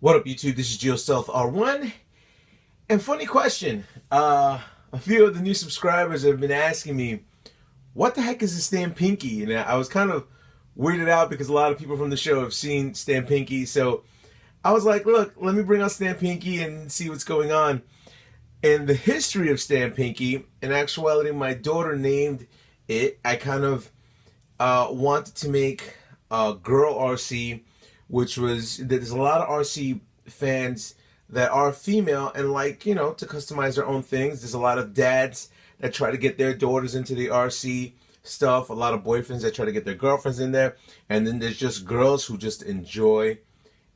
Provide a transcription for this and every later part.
What up, YouTube? This is GeoStealth R1. And funny question. A few of the new subscribers have been asking me, what the heck is a Stampinky? And I was kind of weirded out because a lot of people from the show have seen Stampinky. So I was like, look, let me bring out Stampinky and see what's going on. And the history of Stampinky, in actuality, my daughter named it. I kind of wanted to make a girl RC, which was, there's a lot of RC fans that are female and like, you know, to customize their own things. There's a lot of dads that try to get their daughters into the RC stuff, a lot of boyfriends that try to get their girlfriends in there, and then there's just girls who just enjoy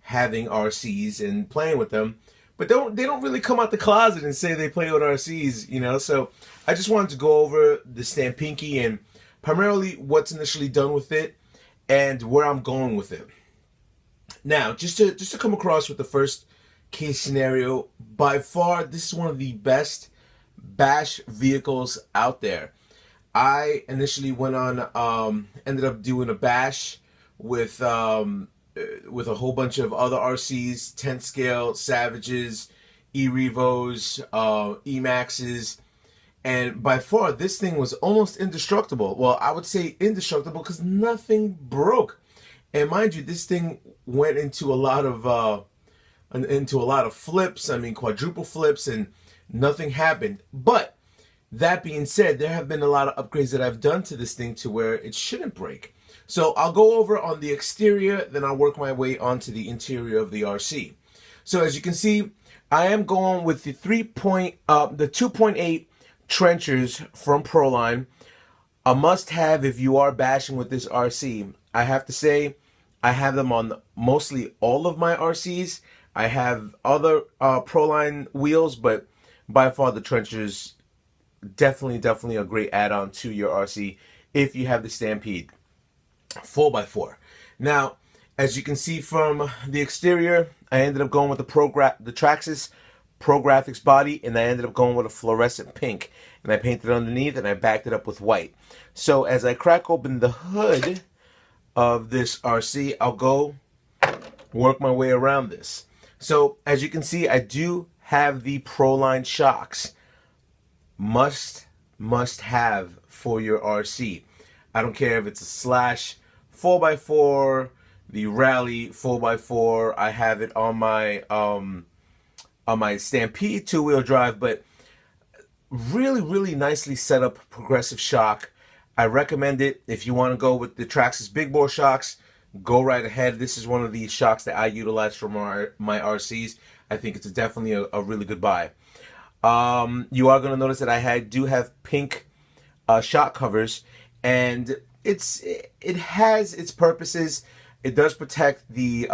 having RCs and playing with them, but they don't really come out the closet and say they play with RCs, you know. So I just wanted to go over the Stampinky and primarily what's initially done with it and where I'm going with it. Now, just to come across with the first case scenario, by far this is one of the best bash vehicles out there. I initially went on, ended up doing a bash with a whole bunch of other RCs, 10 scale, Savages, E-Revos, E-Maxes, and by far this thing was almost indestructible. Well, I would say indestructible because nothing broke. And mind you, this thing went into a lot of flips. I mean, quadruple flips, and nothing happened. But that being said, there have been a lot of upgrades that I've done to this thing to where it shouldn't break. So I'll go over on the exterior, then I'll work my way onto the interior of the RC. So as you can see, I am going with the 2.8 trenchers from Proline. A must-have if you are bashing with this RC. I have to say, I have them on mostly all of my RCs. I have other Proline wheels, but by far the trenchers definitely a great add-on to your RC if you have the Stampede 4x4. Now, as you can see from the exterior, I ended up going with the Traxxas Pro Graphics body, and I ended up going with a fluorescent pink, and I painted it underneath and I backed it up with white. So as I crack open the hood of this RC, I'll go work my way around this. So as you can see, I do have the Proline shocks. Must have for your RC. I don't care if it's a Slash 4x4, the Rally 4x4. I have it on my Stampede 2-wheel drive, but really nicely set up progressive shock. I recommend it. If you want to go with the Traxxas big bore shocks, go right ahead. This is one of the shocks that I utilize for my RCs. I think it's definitely a really good buy. You are going to notice that I do have pink shock covers, and it has its purposes. It does protect the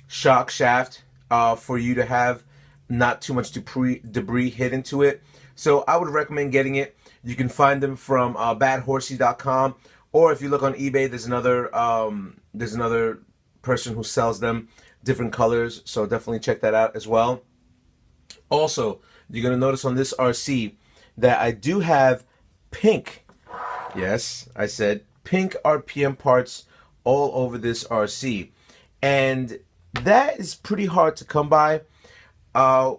shock shaft for you to have not too much debris hit into it. So I would recommend getting it. You can find them from badhorsey.com, or if you look on eBay, there's another person who sells them different colors, so definitely check that out as well. Also, you're going to notice on this RC that I do have pink, yes, I said pink RPM parts all over this RC, and that is pretty hard to come by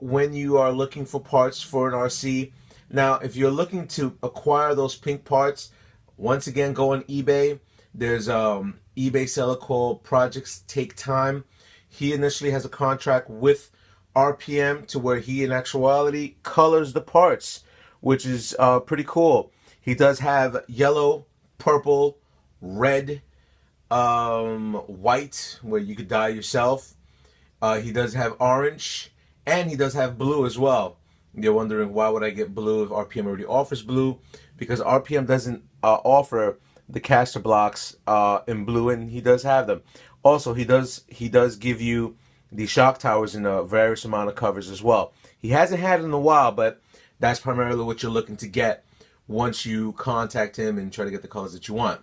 when you are looking for parts for an RC. Now, if you're looking to acquire those pink parts, once again, go on eBay. There's eBay seller called Projects Take Time. He initially has a contract with RPM to where he, in actuality, colors the parts, which is pretty cool. He does have yellow, purple, red, white, where you could dye yourself. He does have orange, and he does have blue as well. You're wondering, why would I get blue if RPM already offers blue? Because RPM doesn't offer the caster blocks in blue, and he does have them. Also, he does give you the shock towers in a various amount of covers as well. He hasn't had it in a while, but that's primarily what you're looking to get once you contact him and try to get the colors that you want.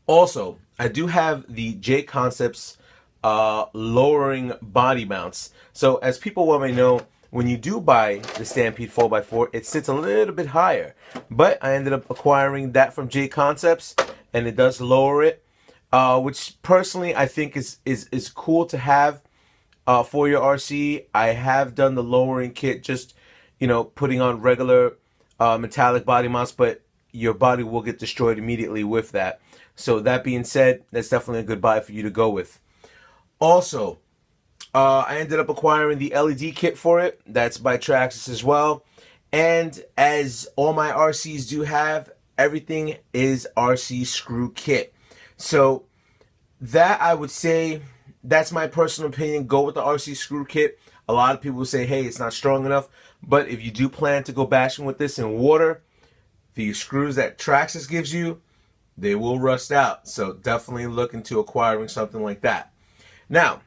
Also, I do have the J Concepts lowering body mounts. So as people well may know, when you do buy the Stampede 4x4, it sits a little bit higher. But I ended up acquiring that from J Concepts, and it does lower it, which personally I think is cool to have. for your RC. I have done the lowering kit, just, you know, putting on regular metallic body mounts, but your body will get destroyed immediately with that. So that being said, that's definitely a good buy for you to go with. Also, I ended up acquiring the LED kit for it. That's by Traxxas as well. And as all my RCs do have, everything is RC screw kit. So that, I would say, that's my personal opinion. Go with the RC screw kit. A lot of people will say, hey, it's not strong enough. But if you do plan to go bashing with this in water, the screws that Traxxas gives you, they will rust out. So definitely look into acquiring something like that. Now,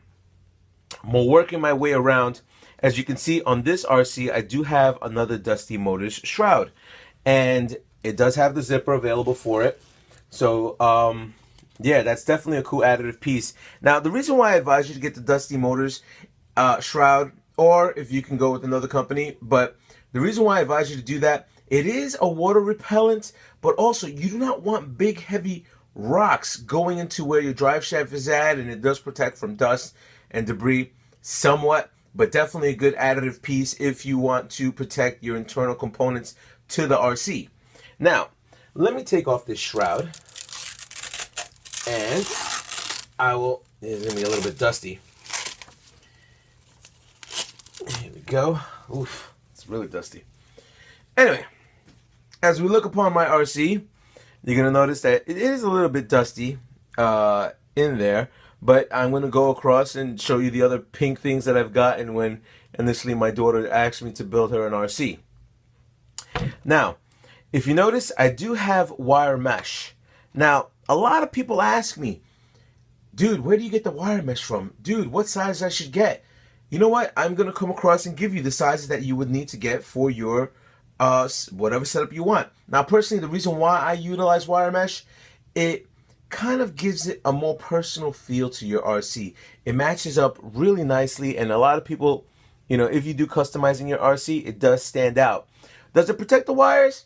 I'm working my way around. As you can see on this RC, I do have another Dusty Motors shroud. And it does have the zipper available for it. So, yeah, that's definitely a cool additive piece. Now, the reason why I advise you to get the Dusty Motors shroud, or if you can go with another company, but the reason why I advise you to do that, it is a water repellent, but also you do not want big, heavy rocks going into where your drive shaft is at, and it does protect from dust and debris somewhat, but definitely a good additive piece if you want to protect your internal components to the RC. Now, let me take off this shroud, and it's going to be a little bit dusty. Here we go. Oof, it's really dusty. Anyway, as we look upon my RC, you're going to notice that it is a little bit dusty in there, but I'm going to go across and show you the other pink things that I've gotten when initially my daughter asked me to build her an RC. Now, if you notice, I do have wire mesh. Now, a lot of people ask me, dude, where do you get the wire mesh from? Dude, what size I should get? You know what? I'm going to come across and give you the sizes that you would need to get for your whatever setup you want. Now, personally, the reason why I utilize wire mesh, it kind of gives it a more personal feel to your RC. It matches up really nicely, and a lot of people, you know, if you do customizing your RC, it does stand out. Does it protect the wires?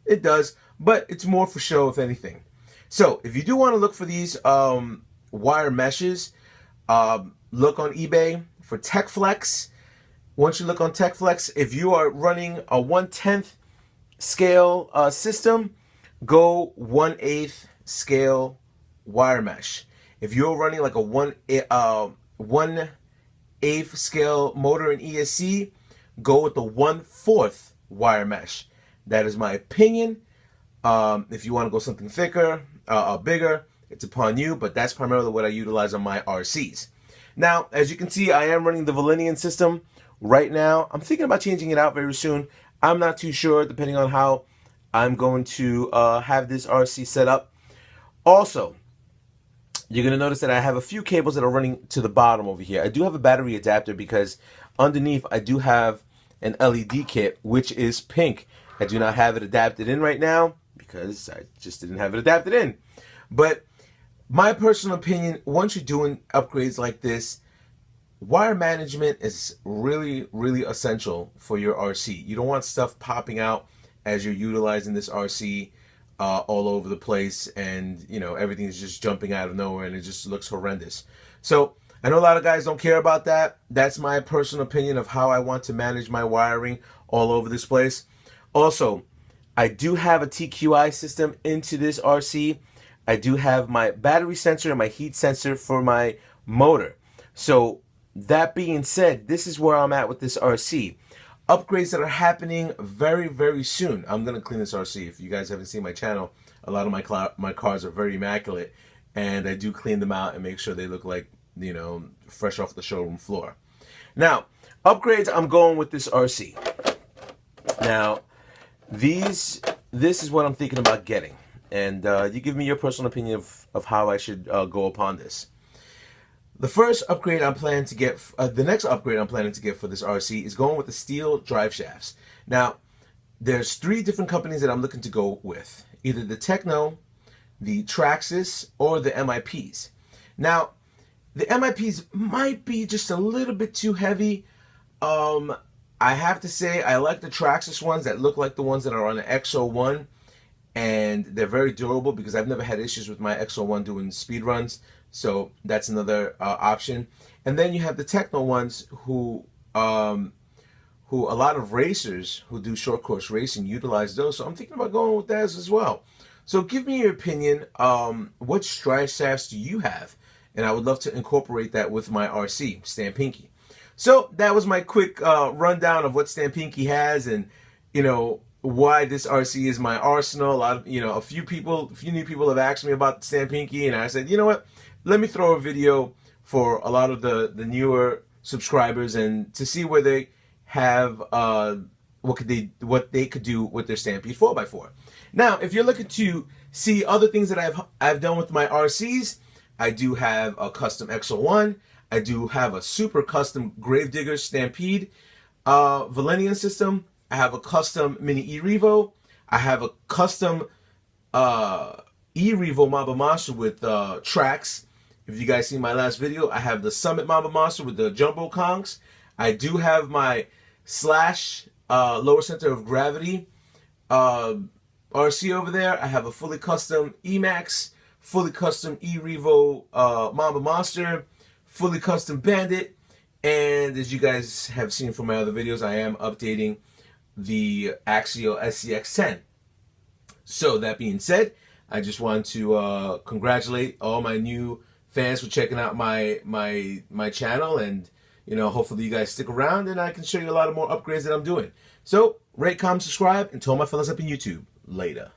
It does, but it's more for show, if anything. So, if you do want to look for these wire meshes, look on eBay for TechFlex. Once you look on TechFlex, if you are running a 1/10 scale system, go 1/8 scale wire mesh. If you're running like a 1/8 scale motor in ESC, go with the 1/4 wire mesh. That is my opinion. If you want to go something thicker, bigger, it's upon you, but that's primarily what I utilize on my RCs. Now, as you can see, I am running the Valinian system right now. I'm thinking about changing it out very soon. I'm not too sure, depending on how I'm going to have this RC set up. Also, you're going to notice that I have a few cables that are running to the bottom over here. I do have a battery adapter because underneath I do have an LED kit, which is pink. I do not have it adapted in right now because I just didn't have it adapted in. But my personal opinion, once you're doing upgrades like this, wire management is really, really essential for your RC. You don't want stuff popping out as you're utilizing this RC all over the place, and you know, everything's just jumping out of nowhere and it just looks horrendous. So I know a lot of guys don't care about that. That's my personal opinion of how I want to manage my wiring all over this place. Also, I do have a TQI system into this RC. I do have my battery sensor and my heat sensor for my motor. So that being said, this is where I'm at with this RC. Upgrades that are happening very, very soon. I'm going to clean this RC. If you guys haven't seen my channel, a lot of my cars are very immaculate, and I do clean them out and make sure they look like, you know, fresh off the showroom floor. Now, upgrades, I'm going with this RC. Now, this is what I'm thinking about getting. And you give me your personal opinion of how I should go upon this. The first upgrade I'm planning to get, the next upgrade I'm planning to get for this RC is going with the steel drive shafts. Now, there's 3 different companies that I'm looking to go with. Either the Techno, the Traxxas, or the MIPs. Now, the MIPs might be just a little bit too heavy. I have to say, I like the Traxxas ones that look like the ones that are on the XO1. and they're very durable because I've never had issues with my XO1 doing speed runs. So that's another option. And then you have the Techno ones who a lot of racers who do short course racing utilize those. So I'm thinking about going with those as well. So give me your opinion. What stride shafts do you have? And I would love to incorporate that with my RC, Stampinky. So that was my quick rundown of what Stampinky has, and why this RC is my arsenal. A lot of a few new people have asked me about Stampinky, and I said, you know what? Let me throw a video for a lot of the newer subscribers and to see where they have what they could do with their Stampede 4x4. Now, if you're looking to see other things that I've done with my RCs, I do have a custom XO1. I do have a super custom Gravedigger Stampede Valenian system. I have a custom Mini E-Revo. I have a custom E-Revo Mamba Monster with Traxxas. If you guys seen my last video, I have the Summit Mamba Monster with the Jumbo Kongs. I do have my Slash lower center of gravity RC over there. I have a fully custom E-Max, fully custom E-Revo Mamba Monster, fully custom Bandit, and as you guys have seen from my other videos, I am updating the Axial SCX10. So that being said, I just want to congratulate all my new fans for checking out my channel, and hopefully you guys stick around and I can show you a lot of more upgrades that I'm doing. So rate, comment, subscribe, and to all my fellas up in YouTube. Later.